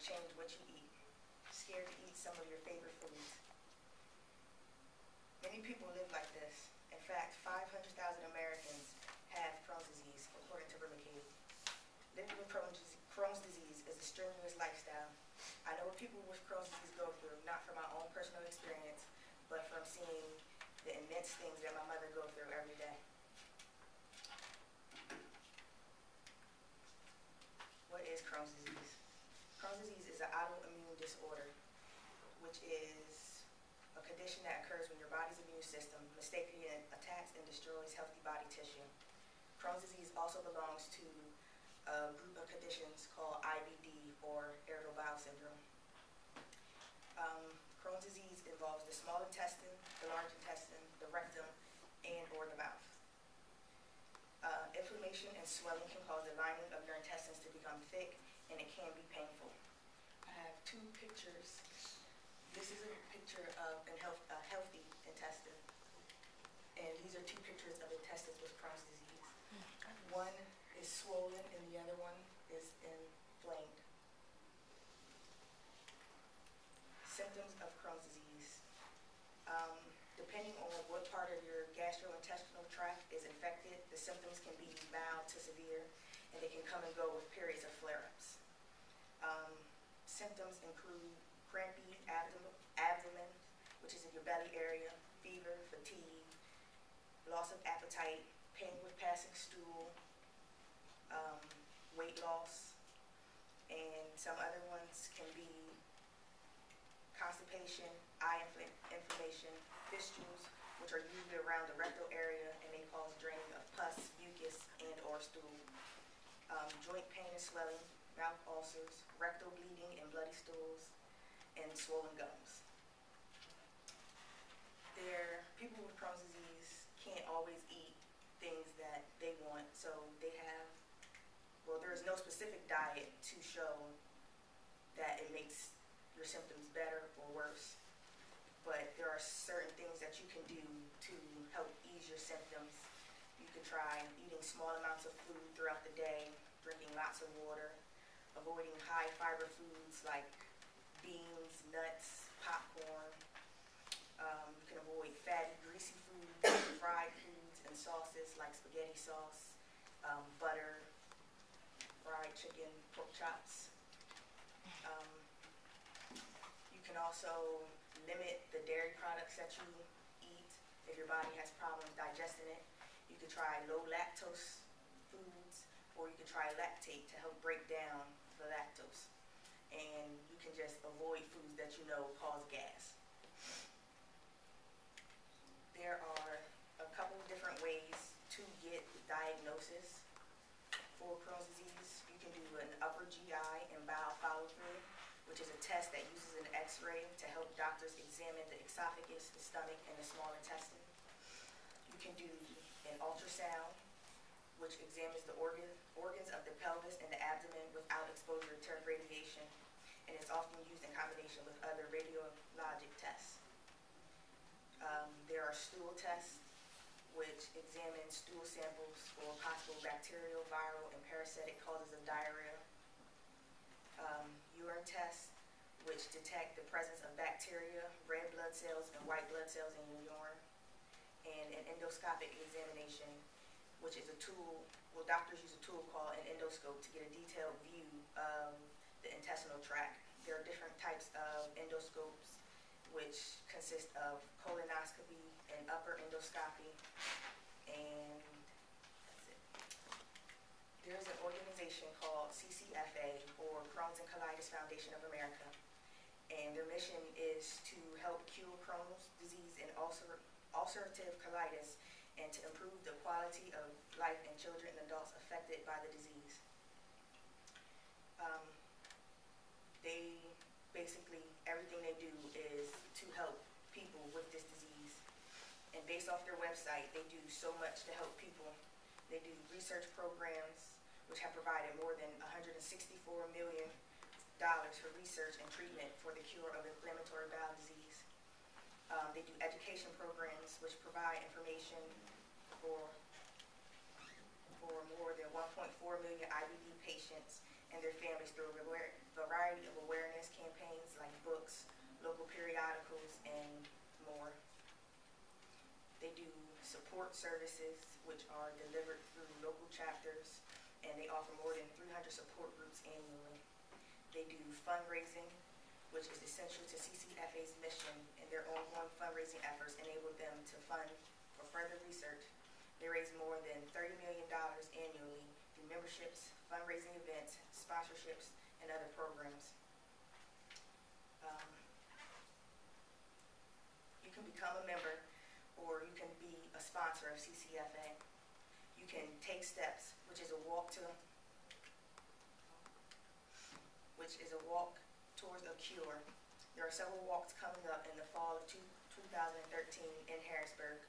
change what you eat. Scared to eat some of your favorite foods. Many people live like this. In fact, 500,000 Americans have Crohn's disease, according to Relicaid. Living with Crohn's disease is a strenuous lifestyle. I know what people with Crohn's disease go through, not from my own personal experience, but from seeing the immense things that my mother goes through every day. What is Crohn's disease? Crohn's disease is an autoimmune disorder, which is a condition that occurs when your body's immune system mistakenly attacks and destroys healthy body tissue. Crohn's disease also belongs to a group of conditions called IBD, or irritable bowel syndrome. Crohn's disease involves the small intestine, the large intestine, the rectum, and or the mouth. Inflammation and swelling can cause the lining of your intestines to become thick, and it can be painful. I have two pictures. This is a picture of a healthy intestine, and these are two pictures of intestines with Crohn's disease. One is swollen, and the other one is inflamed. Symptoms of Crohn's disease. Depending on what part of your gastrointestinal tract is infected, the symptoms can be mild to severe, and they can come and go with periods of flare-ups. Symptoms include crampy abdomen, which is in your belly area, fever, fatigue, loss of appetite, pain with passing stool, weight loss, and some other ones can be constipation, eye inflammation, fistulas, which are usually around the rectal area, and they cause draining of pus, mucus, and or stool. Joint pain and swelling, mouth ulcers, rectal bleeding and bloody stools, and swollen gums. People with Crohn's disease can't always eat things that they want, so they have, well, there is no specific diet to show that it makes your symptoms better or worse, but there are certain things that you can do to help ease your symptoms. You can try eating small amounts of food throughout the day, drinking lots of water, avoiding high fiber foods like beans, nuts, popcorn. You can avoid fatty, greasy foods, fried foods, and sauces like spaghetti sauce, butter, fried chicken, pork chops. You can also limit the dairy products that you eat if your body has problems digesting it. You could try low lactose foods, or you could try lactate to help break down the lactose. And you can just avoid foods that you know cause gas. There are a couple of different ways to get diagnosis for Crohn's disease. You can do an upper GI and bowel follow-through, which is a test that uses an X-ray to help doctors examine the esophagus, the stomach, and the small intestine. You can do an ultrasound, which examines the organs of the pelvis and the abdomen without exposure to radiation, and it's often used in combination with other radiologic tests. There are stool tests, which examine stool samples for possible bacterial, viral, and parasitic causes of diarrhea. Urine tests, which detect the presence of bacteria, red blood cells, and white blood cells in your urine. And an endoscopic examination, which is a tool, well, doctors use a tool called an endoscope to get a detailed view of the intestinal tract. There are different types of endoscopes, which consist of colonoscopy and upper endoscopy, and that's it. There is an organization called CCFA, or Crohn's and Colitis Foundation of America, and their mission is to help cure Crohn's disease and ulcerative colitis, and to improve the quality of life in children and adults affected by the disease. Basically, everything they do is to help people with this disease. And based off their website, they do so much to help people. They do research programs, which have provided more than $164 million for research and treatment for the cure of inflammatory bowel disease. They do education programs, which provide information for more than 1.4 million IBD patients and their families through a variety of awareness They do support services, which are delivered through local chapters, and they offer more than 300 support groups annually. They do fundraising, which is essential to CCFA's mission, and their ongoing fundraising efforts enable them to fund for further research. They raise more than $30 million annually through memberships, fundraising events, sponsorships, and other programs. You can become a member, or you can be a sponsor of CCFA. You can take steps, which is a walk towards a cure. There are several walks coming up in the fall of 2013 in Harrisburg.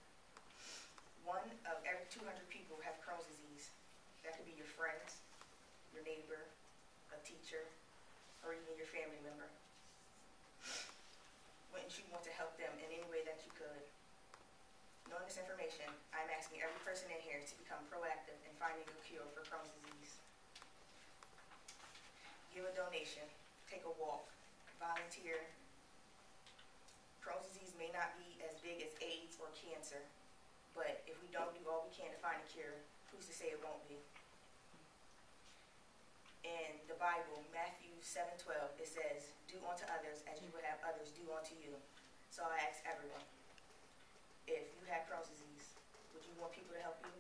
One of every 200 people have Crohn's disease. That could be your friends, your neighbor, a teacher, or even your family member. Wouldn't you want to help them in any way that you could? Knowing this information, I'm asking every person in here to become proactive in finding a cure for Crohn's disease. Give a donation, take a walk, volunteer. Crohn's disease may not be as big as AIDS or cancer, but if we don't do all we can to find a cure, who's to say it won't be? In the Bible, Matthew 7:12, it says, "Do unto others as you would have others do unto you." So I ask everyone, if you have Crohn's disease, would you want people to help you?